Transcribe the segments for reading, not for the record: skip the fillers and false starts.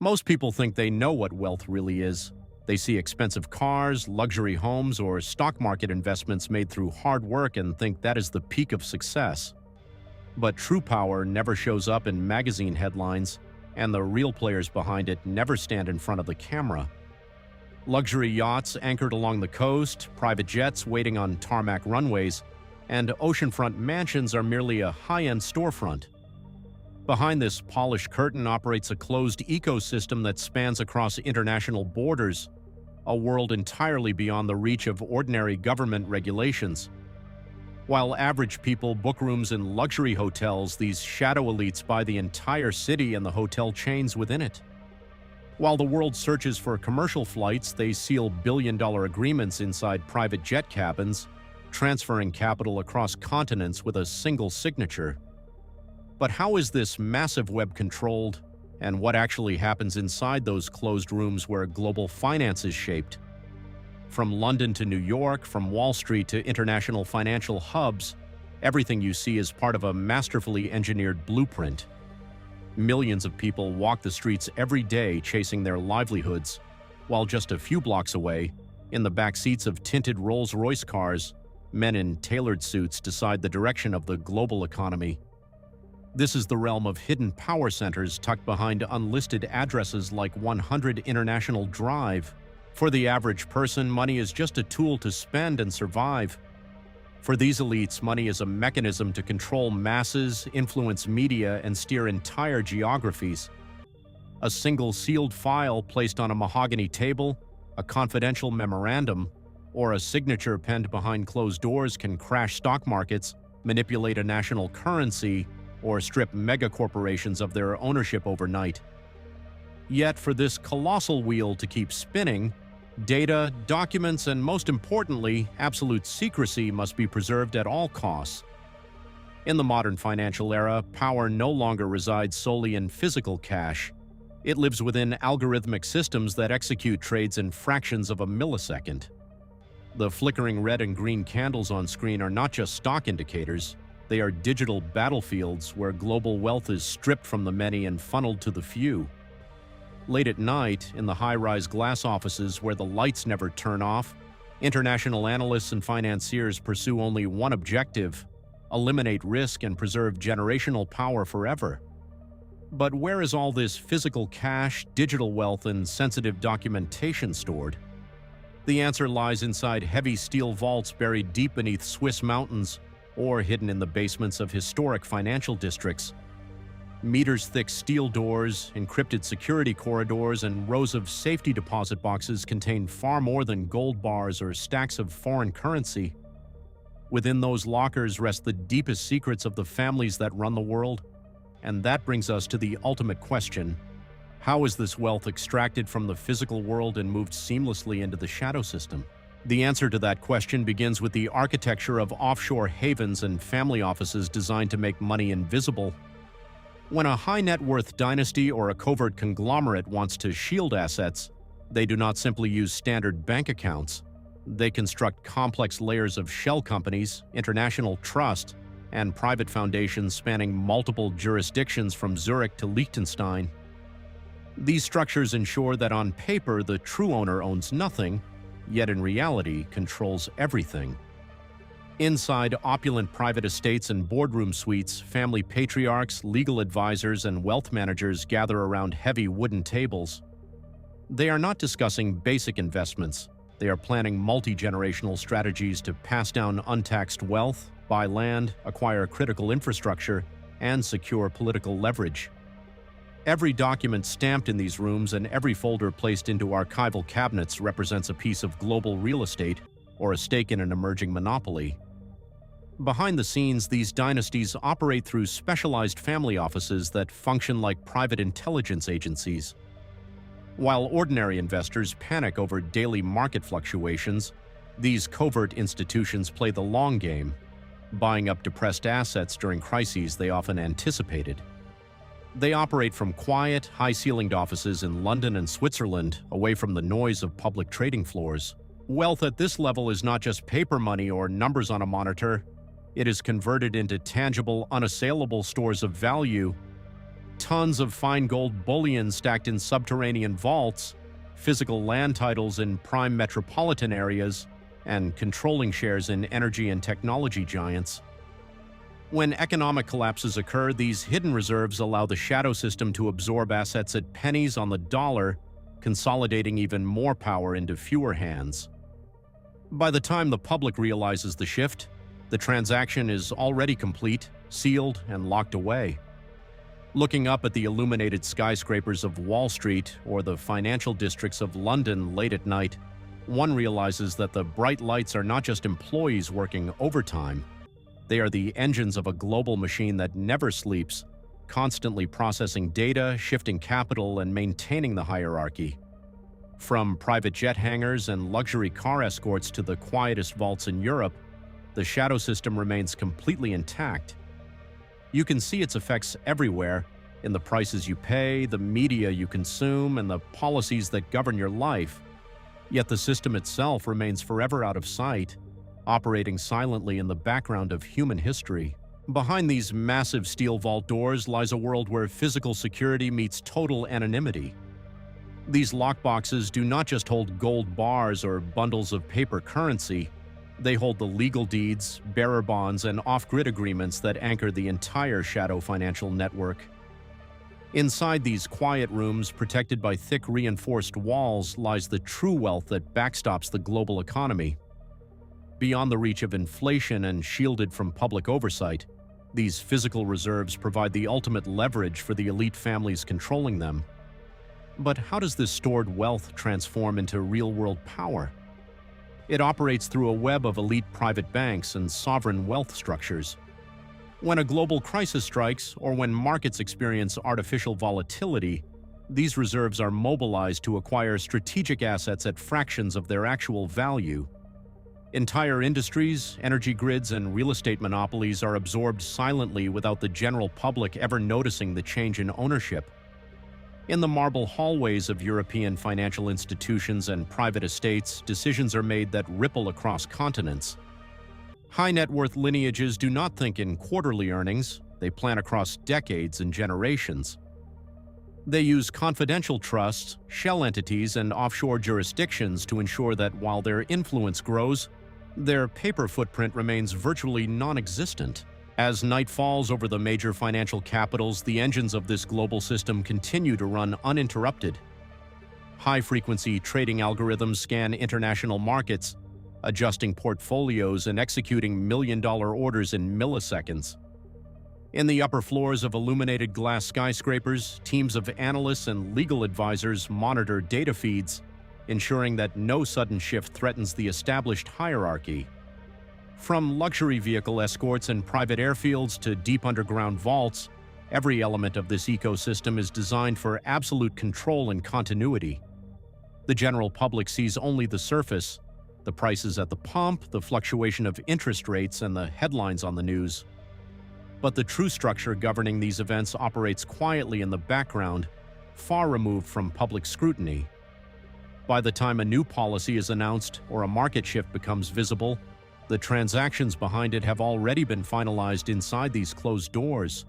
Most people think they know what wealth really is. They see expensive cars, luxury homes, or stock market investments made through hard work and think that is the peak of success. But true power never shows up in magazine headlines, and the real players behind it never stand in front of the camera. Luxury yachts anchored along the coast, private jets waiting on tarmac runways, and oceanfront mansions are merely a high-end storefront. Behind this polished curtain operates a closed ecosystem that spans across international borders, a world entirely beyond the reach of ordinary government regulations. While average people book rooms in luxury hotels, these shadow elites buy the entire city and the hotel chains within it. While the world searches for commercial flights, they seal billion-dollar agreements inside private jet cabins, transferring capital across continents with a single signature. But how is this massive web controlled, and what actually happens inside those closed rooms where global finance is shaped? From London to New York, from Wall Street to international financial hubs, everything you see is part of a masterfully engineered blueprint. Millions of people walk the streets every day chasing their livelihoods, while just a few blocks away, in the back seats of tinted Rolls-Royce cars, men in tailored suits decide the direction of the global economy. This is the realm of hidden power centers tucked behind unlisted addresses like 100 International Drive. For the average person, money is just a tool to spend and survive. For these elites, money is a mechanism to control masses, influence media, and steer entire geographies. A single sealed file placed on a mahogany table, a confidential memorandum, or a signature penned behind closed doors can crash stock markets, manipulate a national currency, or strip megacorporations of their ownership overnight. Yet for this colossal wheel to keep spinning, data, documents, and most importantly, absolute secrecy must be preserved at all costs. In the modern financial era, power no longer resides solely in physical cash. It lives within algorithmic systems that execute trades in fractions of a millisecond. The flickering red and green candles on screen are not just stock indicators. They are digital battlefields where global wealth is stripped from the many and funneled to the few. Late at night, in the high-rise glass offices where the lights never turn off, international analysts and financiers pursue only one objective: eliminate risk and preserve generational power forever. But where is all this physical cash, digital wealth, and sensitive documentation stored? The answer lies inside heavy steel vaults buried deep beneath Swiss mountains, or hidden in the basements of historic financial districts. Meters-thick steel doors, encrypted security corridors, and rows of safety deposit boxes contain far more than gold bars or stacks of foreign currency. Within those lockers rest the deepest secrets of the families that run the world. And that brings us to the ultimate question: how is this wealth extracted from the physical world and moved seamlessly into the shadow system? The answer to that question begins with the architecture of offshore havens and family offices designed to make money invisible. When a high-net-worth dynasty or a covert conglomerate wants to shield assets, they do not simply use standard bank accounts. They construct complex layers of shell companies, international trust, and private foundations spanning multiple jurisdictions from Zurich to Liechtenstein. These structures ensure that on paper the true owner owns nothing, yet in reality controls everything. Inside opulent private estates and boardroom suites, family patriarchs, legal advisors, and wealth managers gather around heavy wooden tables. They are not discussing basic investments. They are planning multi-generational strategies to pass down untaxed wealth, buy land, acquire critical infrastructure, and secure political leverage. Every document stamped in these rooms and every folder placed into archival cabinets represents a piece of global real estate or a stake in an emerging monopoly. Behind the scenes, these dynasties operate through specialized family offices that function like private intelligence agencies. While ordinary investors panic over daily market fluctuations, these covert institutions play the long game, buying up depressed assets during crises they often anticipated. They operate from quiet, high-ceilinged offices in London and Switzerland, away from the noise of public trading floors. Wealth at this level is not just paper money or numbers on a monitor. It is converted into tangible, unassailable stores of value. Tons of fine gold bullion stacked in subterranean vaults, physical land titles in prime metropolitan areas, and controlling shares in energy and technology giants. When economic collapses occur, these hidden reserves allow the shadow system to absorb assets at pennies on the dollar, consolidating even more power into fewer hands. By the time the public realizes the shift, the transaction is already complete, sealed, and locked away. Looking up at the illuminated skyscrapers of Wall Street or the financial districts of London late at night, one realizes that the bright lights are not just employees working overtime. They are the engines of a global machine that never sleeps, constantly processing data, shifting capital, and maintaining the hierarchy. From private jet hangars and luxury car escorts to the quietest vaults in Europe, the shadow system remains completely intact. You can see its effects everywhere, in the prices you pay, the media you consume, and the policies that govern your life. Yet the system itself remains forever out of sight, operating silently in the background of human history. Behind these massive steel vault doors lies a world where physical security meets total anonymity. These lockboxes do not just hold gold bars or bundles of paper currency. They hold the legal deeds, bearer bonds, and off-grid agreements that anchor the entire shadow financial network. Inside these quiet rooms, protected by thick reinforced walls, lies the true wealth that backstops the global economy. Beyond the reach of inflation and shielded from public oversight, these physical reserves provide the ultimate leverage for the elite families controlling them. But how does this stored wealth transform into real-world power? It operates through a web of elite private banks and sovereign wealth structures. When a global crisis strikes, or when markets experience artificial volatility, these reserves are mobilized to acquire strategic assets at fractions of their actual value. Entire industries, energy grids, and real estate monopolies are absorbed silently without the general public ever noticing the change in ownership. In the marble hallways of European financial institutions and private estates, decisions are made that ripple across continents. High net worth lineages do not think in quarterly earnings, they plan across decades and generations. They use confidential trusts, shell entities, and offshore jurisdictions to ensure that while their influence grows, their paper footprint remains virtually non-existent. As night falls over the major financial capitals, the engines of this global system continue to run uninterrupted. High-frequency trading algorithms scan international markets, adjusting portfolios and executing million-dollar orders in milliseconds. In the upper floors of illuminated glass skyscrapers, teams of analysts and legal advisors monitor data feeds, ensuring that no sudden shift threatens the established hierarchy. From luxury vehicle escorts and private airfields to deep underground vaults, every element of this ecosystem is designed for absolute control and continuity. The general public sees only the surface, the prices at the pump, the fluctuation of interest rates, and the headlines on the news. But the true structure governing these events operates quietly in the background, far removed from public scrutiny. By the time a new policy is announced or a market shift becomes visible, the transactions behind it have already been finalized inside these closed doors.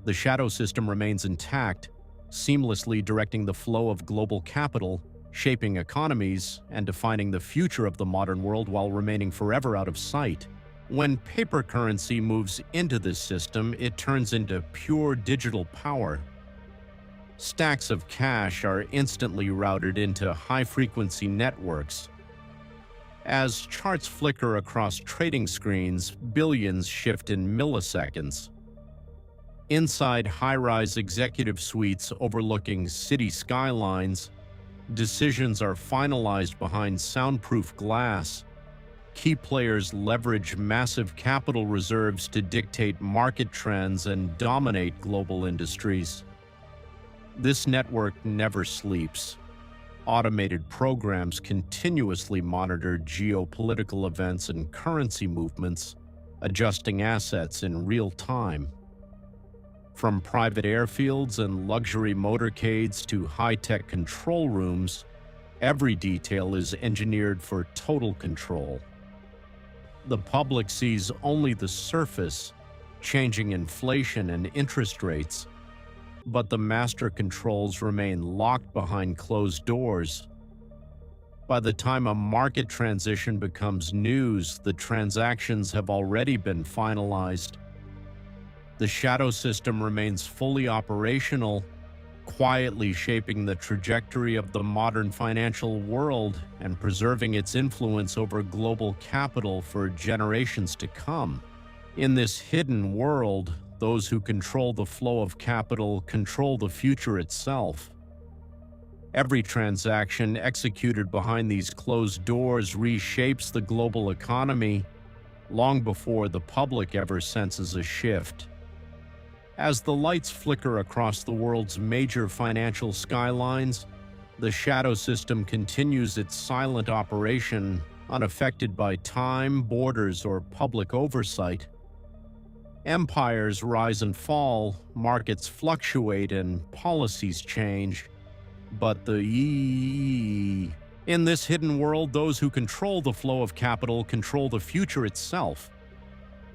The shadow system remains intact, seamlessly directing the flow of global capital, shaping economies, and defining the future of the modern world while remaining forever out of sight. When paper currency moves into this system, it turns into pure digital power. Stacks of cash are instantly routed into high-frequency networks. As charts flicker across trading screens, billions shift in milliseconds. Inside high-rise executive suites overlooking city skylines, decisions are finalized behind soundproof glass. Key players leverage massive capital reserves to dictate market trends and dominate global industries. This network never sleeps. Automated programs continuously monitor geopolitical events and currency movements, adjusting assets in real time. From private airfields and luxury motorcades to high-tech control rooms, every detail is engineered for total control. The public sees only the surface, changing inflation and interest rates, but the master controls remain locked behind closed doors. By the time a market transition becomes news, the transactions have already been finalized. The shadow system remains fully operational, quietly shaping the trajectory of the modern financial world and preserving its influence over global capital for generations to come. In this hidden world, those who control the flow of capital control the future itself. Every transaction executed behind these closed doors reshapes the global economy long before the public ever senses a shift. As the lights flicker across the world's major financial skylines, the shadow system continues its silent operation, unaffected by time, borders, or public oversight. Empires rise and fall, markets fluctuate, and policies change. But in this hidden world, those who control the flow of capital control the future itself.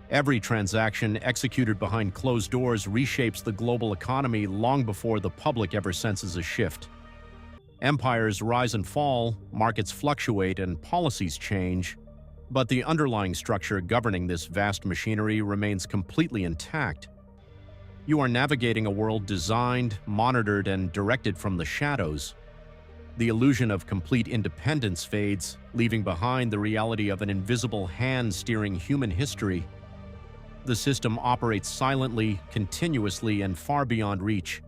Every transaction executed behind closed doors reshapes the global economy long before the public ever senses a shift. Empires rise and fall, markets fluctuate, and policies change, but the underlying structure governing this vast machinery remains completely intact. You are navigating a world designed, monitored, and directed from the shadows. The illusion of complete independence fades, leaving behind the reality of an invisible hand steering human history. The system operates silently, continuously, and far beyond reach,